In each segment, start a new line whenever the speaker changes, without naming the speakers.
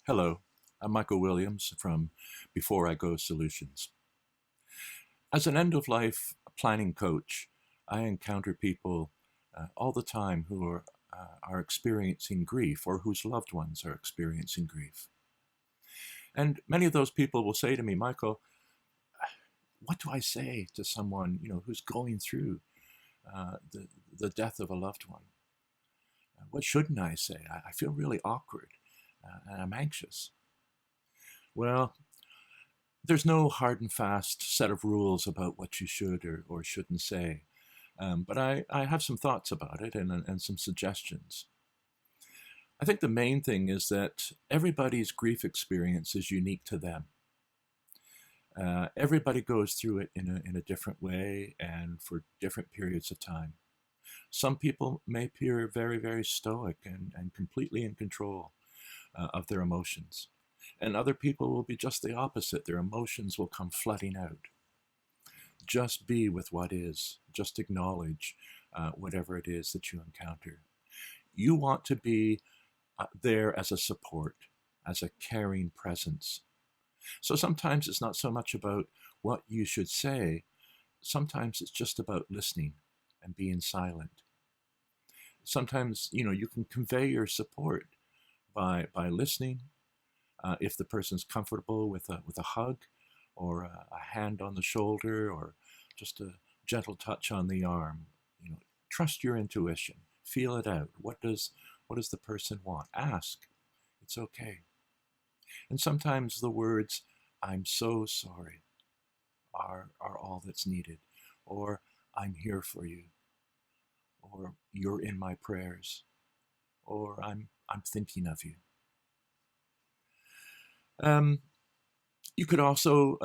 Hello, I'm Michael Williams from Before I Go Solutions. As an end of life planning coach, I encounter people all the time who are experiencing grief or whose loved ones are experiencing grief. And many of those people will say to me, Michael, what do I say to someone who's going through the death of a loved one? What shouldn't I say? I feel really awkward and I'm anxious. Well, there's no hard and fast set of rules about what you should or shouldn't say. But I have some thoughts about it and some suggestions. I think the main thing is that everybody's grief experience is unique to them. Everybody goes through it in a different way and for different periods of time. Some people may appear very, very stoic and completely in control of their emotions. And other people will be just the opposite. Their emotions will come flooding out. Just be with what is. Just acknowledge whatever it is that you encounter. You want to be there as a support, as a caring presence. So sometimes it's not so much about what you should say. Sometimes it's just about listening and being silent. Sometimes, you can convey your support by listening. If the person's comfortable with a hug or a hand on the shoulder or just a gentle touch on the arm, trust your intuition. Feel it out. What does the person want? Ask. It's okay. And sometimes the words, I'm so sorry, are all that's needed. Or I'm here for you. Or you're in my prayers. Or I'm thinking of you. You could also,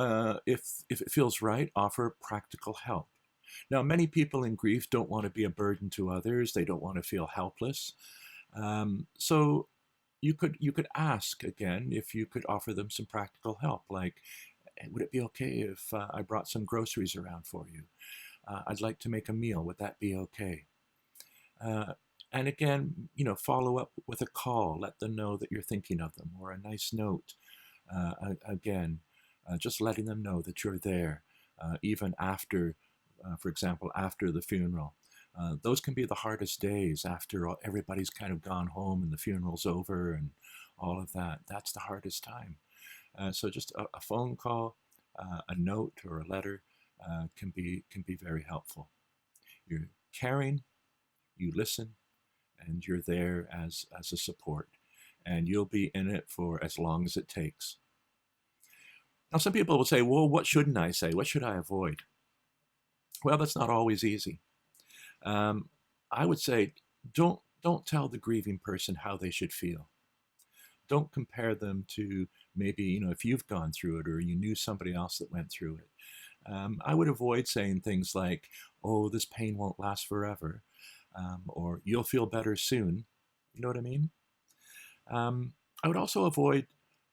if it feels right, offer practical help. Now, many people in grief don't want to be a burden to others. They don't want to feel helpless. So you could ask again if you could offer them some practical help, like, would it be okay if I brought some groceries around for you? I'd like to make a meal. Would that be okay? And again, follow up with a call. Let them know that you're thinking of them, or a nice note. Again, just letting them know that you're there, even after, for example, after the funeral. Those can be the hardest days after everybody's kind of gone home and the funeral's over and all of that. That's the hardest time. So just a phone call, a note, or a letter can be very helpful. You're caring, you listen, and you're there as a support. And you'll be in it for as long as it takes. Now, some people will say, well, what shouldn't I say? What should I avoid? Well, that's not always easy. I would say, don't tell the grieving person how they should feel. Don't compare them to maybe, if you've gone through it or you knew somebody else that went through it. I would avoid saying things like, oh, this pain won't last forever, or you'll feel better soon. You know what I mean? I would also avoid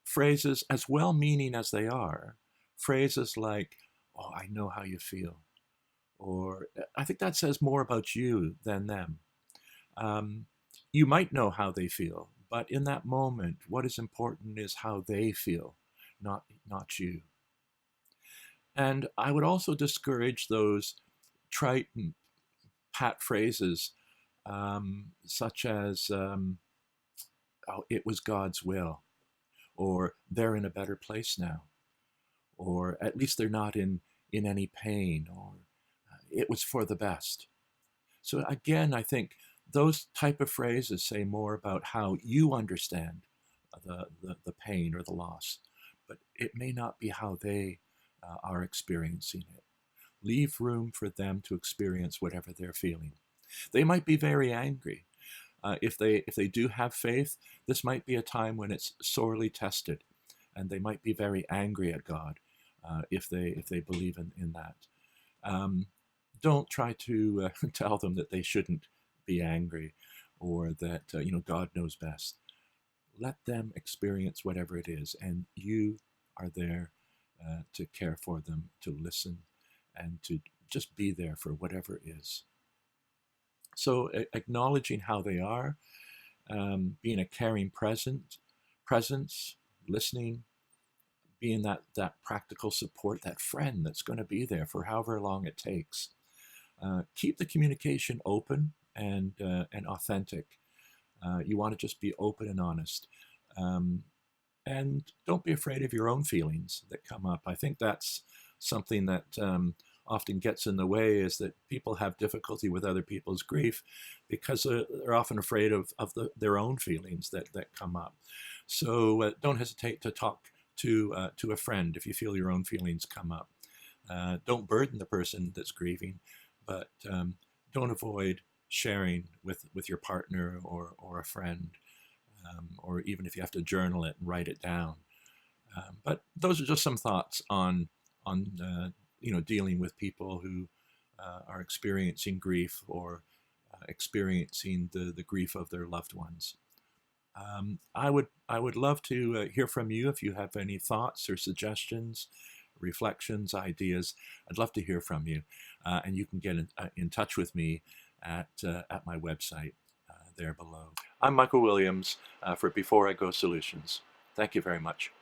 phrases, as well-meaning as they are, phrases like, oh, I know how you feel, or I think that says more about you than them. You might know how they feel, but in that moment, what is important is how they feel, not you. And I would also discourage those trite and pat phrases, such as, oh, it was God's will, or they're in a better place now, or at least they're not in any pain, or it was for the best. So again, I think those type of phrases say more about how you understand the pain or the loss, but it may not be how they are experiencing it. Leave room for them to experience whatever they're feeling. They might be very angry. If they do have faith, this might be a time when it's sorely tested, and they might be very angry at God if they believe in that. Don't try to tell them that they shouldn't be angry, or that God knows best. Let them experience whatever it is, and you are there to care for them, to listen, and to just be there for whatever is. So acknowledging how they are, being a caring presence, listening, being that practical support, that friend that's going to be there for however long it takes. Keep the communication open and authentic. You want to just be open and honest. Um, and don't be afraid of your own feelings that come up. I think that's something that often gets in the way, is that people have difficulty with other people's grief because they're often afraid of their own feelings that come up. So don't hesitate to talk to a friend if you feel your own feelings come up. Don't burden the person that's grieving, but don't avoid sharing with your partner or a friend, or even if you have to journal it and write it down. But those are just some thoughts on dealing with people who are experiencing grief, or experiencing the grief of their loved ones. I would love to hear from you if you have any thoughts or suggestions, reflections, ideas. I'd love to hear from you, and you can get in touch with me at my website there below. I'm Michael Williams for Before I Go Solutions. Thank you very much.